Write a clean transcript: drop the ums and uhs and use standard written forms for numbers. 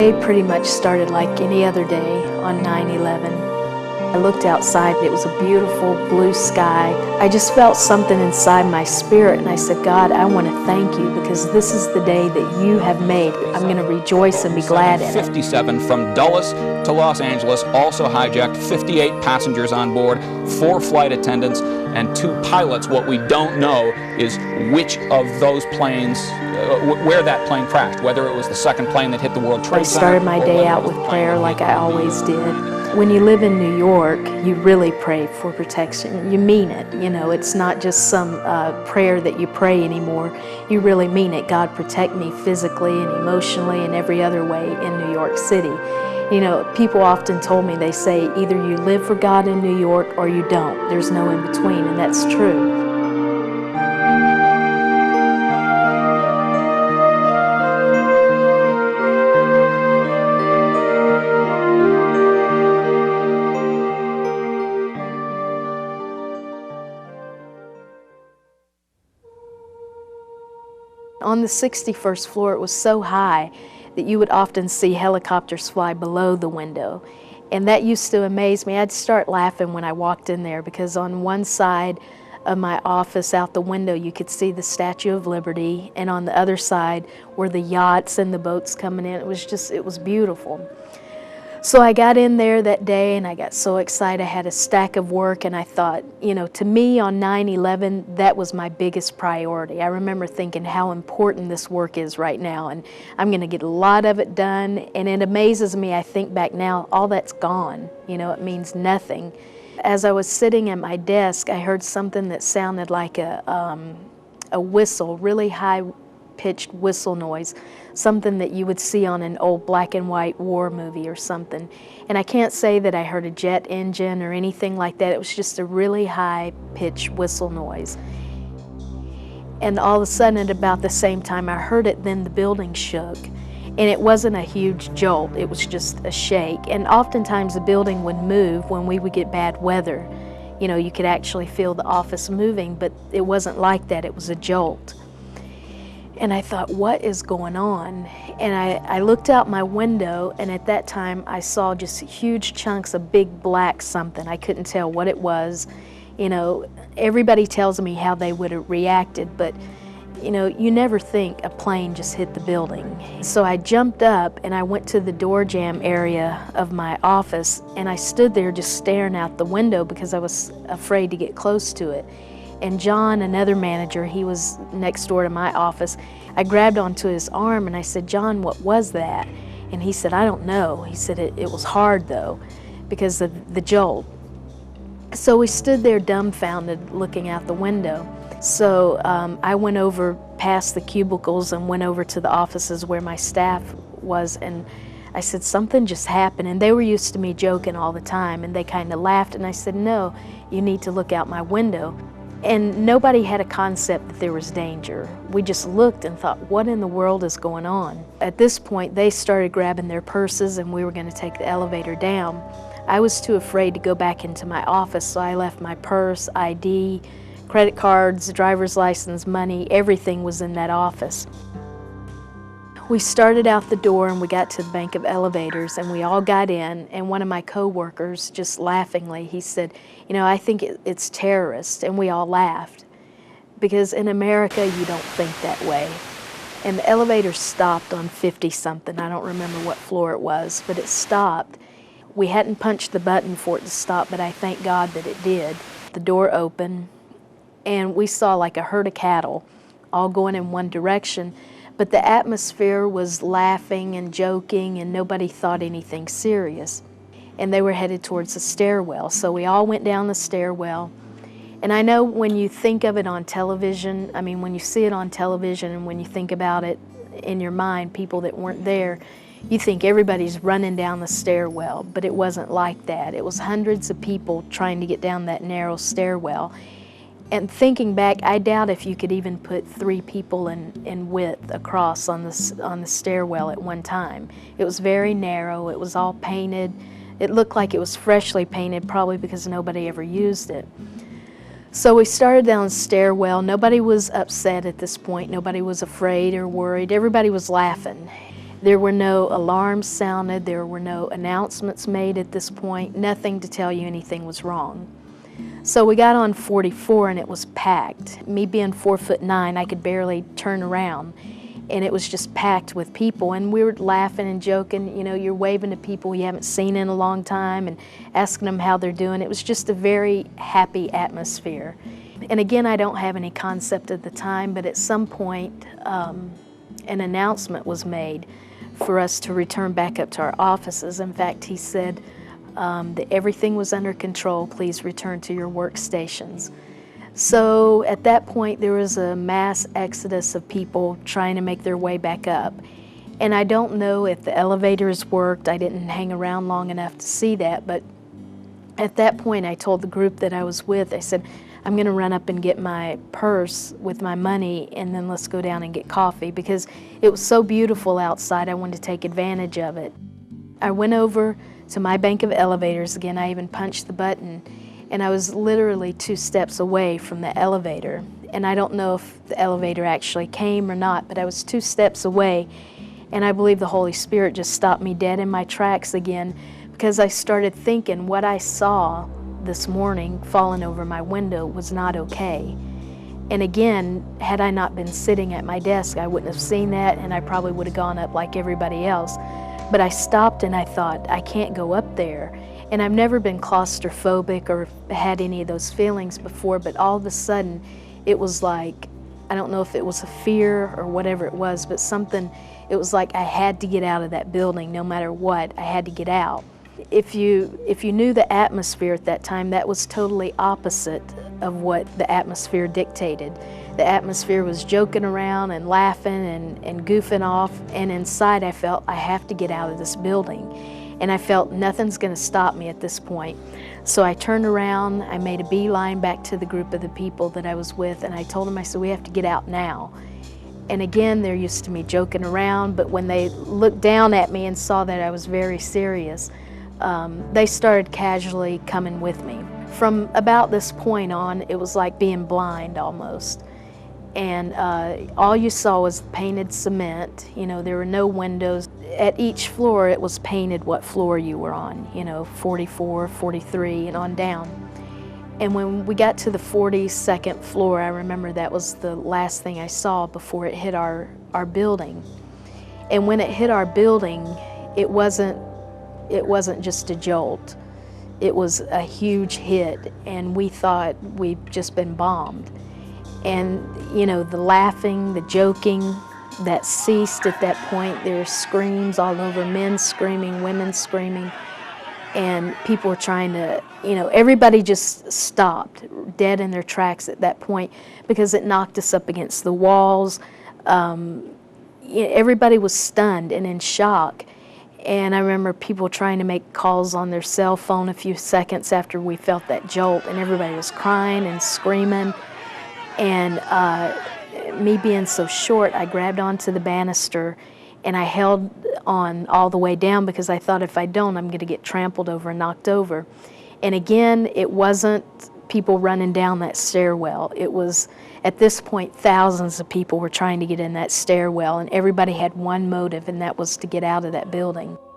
Day pretty much started like any other day on 9/11. I looked outside, it was a beautiful blue sky. I just felt something inside my spirit and I said, God, I want to thank you because this is the day that you have made. I'm going to rejoice and be glad in it. 57 from Dulles to Los Angeles also hijacked 58 passengers on board, 4 flight attendants, and 2 pilots. What we don't know is which of those planes, where that plane crashed, whether it was the second plane that hit the World Trade Center. I started my day out with prayer like I always did. When you live in New York, you really pray for protection. You mean it. You know, it's not just some prayer that you pray anymore. You really mean it. God, protect me physically and emotionally and every other way in New York City. You know, people often told me, they say, either you live for God in New York or you don't. There's no in between, and that's true. On the 61st floor, it was so high that you would often see helicopters fly below the window. And that used to amaze me. I'd start laughing when I walked in there because on one side of my office out the window you could see the Statue of Liberty, and on the other side were the yachts and the boats coming in. It was beautiful. So I got in there that day and I got so excited. I had a stack of work and I thought, you know, to me on 9/11, that was my biggest priority. I remember thinking how important this work is right now, and I'm going to get a lot of it done. And it amazes me, I think back now, all that's gone. You know, it means nothing. As I was sitting at my desk, I heard something that sounded like a whistle, really high-pitched whistle noise, something that you would see on an old black and white war movie or something. And I can't say that I heard a jet engine or anything like that. It was just a really high-pitched whistle noise. And all of a sudden, at about the same time I heard it, then the building shook. And it wasn't a huge jolt, it was just a shake. And oftentimes the building would move when we would get bad weather. You know, you could actually feel the office moving, but it wasn't like that, it was a jolt. And I thought, what is going on? And I looked out my window, and at that time I saw just huge chunks of big black something. I couldn't tell what it was. You know, everybody tells me how they would have reacted, but you know, you never think a plane just hit the building. So I jumped up and I went to the door jamb area of my office, and I stood there just staring out the window because I was afraid to get close to it. And John, another manager, he was next door to my office, I grabbed onto his arm and I said, John, what was that? And he said, I don't know. He said, it was hard though, because of the jolt. So we stood there dumbfounded looking out the window. So I went over past the cubicles and went over to the offices where my staff was, and I said, something just happened. And they were used to me joking all the time, and they kind of laughed, and I said, no, you need to look out my window. And nobody had a concept that there was danger. We just looked and thought, what in the world is going on? At this point, they started grabbing their purses and we were going to take the elevator down. I was too afraid to go back into my office, so I left my purse, ID, credit cards, driver's license, money, everything was in that office. We started out the door and we got to the bank of elevators and we all got in, and one of my co-workers, just laughingly, he said, you know, I think it's terrorists, and we all laughed. Because in America, you don't think that way. And the elevator stopped on 50-something, I don't remember what floor it was, but it stopped. We hadn't punched the button for it to stop, but I thank God that it did. The door opened, and we saw like a herd of cattle all going in one direction. But the atmosphere was laughing and joking, and nobody thought anything serious. And they were headed towards the stairwell. So we all went down the stairwell. And I know when you think of it on television, I mean, when you see it on television and when you think about it in your mind, people that weren't there, you think everybody's running down the stairwell, but it wasn't like that. It was hundreds of people trying to get down that narrow stairwell. And thinking back, I doubt if you could even put 3 people in width across on the stairwell at one time. It was very narrow, it was all painted. It looked like it was freshly painted, probably because nobody ever used it. So we started down the stairwell. Nobody was upset at this point. Nobody was afraid or worried. Everybody was laughing. There were no alarms sounded, there were no announcements made at this point, nothing to tell you anything was wrong. So we got on 44 and it was packed. Me being 4'9", I could barely turn around, and it was just packed with people. And we were laughing and joking, you know, you're waving to people you haven't seen in a long time and asking them how they're doing. It was just a very happy atmosphere. And again, I don't have any concept at the time, but at some point an announcement was made for us to return back up to our offices. In fact, he said that everything was under control, please return to your workstations. So at that point there was a mass exodus of people trying to make their way back up. And I don't know if the elevators worked, I didn't hang around long enough to see that, but at that point I told the group that I was with, I said, I'm going to run up and get my purse with my money and then let's go down and get coffee, because it was so beautiful outside, I wanted to take advantage of it. I went over to my bank of elevators again, I even punched the button, and I was literally 2 steps away from the elevator. And I don't know if the elevator actually came or not, but I was 2 steps away, and I believe the Holy Spirit just stopped me dead in my tracks again, because I started thinking what I saw this morning falling over my window was not okay. And again, had I not been sitting at my desk, I wouldn't have seen that, and I probably would have gone up like everybody else. But I stopped and I thought, I can't go up there. And I've never been claustrophobic or had any of those feelings before, but all of a sudden it was like, I don't know if it was a fear or whatever it was, but something, it was like I had to get out of that building no matter what, I had to get out. If you knew the atmosphere at that time, that was totally opposite of what the atmosphere dictated. The atmosphere was joking around and laughing and goofing off, and inside I felt I have to get out of this building. And I felt nothing's going to stop me at this point. So I turned around, I made a beeline back to the group of the people that I was with, and I told them, I said, we have to get out now. And again, they're used to me joking around, but when they looked down at me and saw that I was very serious, they started casually coming with me. From about this point on, it was like being blind almost. And all you saw was painted cement. You know, there were no windows. At each floor, it was painted what floor you were on, you know, 44, 43, and on down. And when we got to the 42nd floor, I remember that was the last thing I saw before it hit our building. And when it hit our building, it wasn't just a jolt. It was a huge hit, and we thought we'd just been bombed. And, you know, the laughing, the joking, that ceased at that point. There were screams all over, men screaming, women screaming, and people were trying to, you know, everybody just stopped dead in their tracks at that point because it knocked us up against the walls. Everybody was stunned and in shock. And I remember people trying to make calls on their cell phone a few seconds after we felt that jolt, and everybody was crying and screaming. And me being so short, I grabbed onto the banister and I held on all the way down because I thought if I don't, I'm going to get trampled over and knocked over. And again, it wasn't people running down that stairwell. It was, at this point, thousands of people were trying to get in that stairwell, and everybody had one motive, and that was to get out of that building.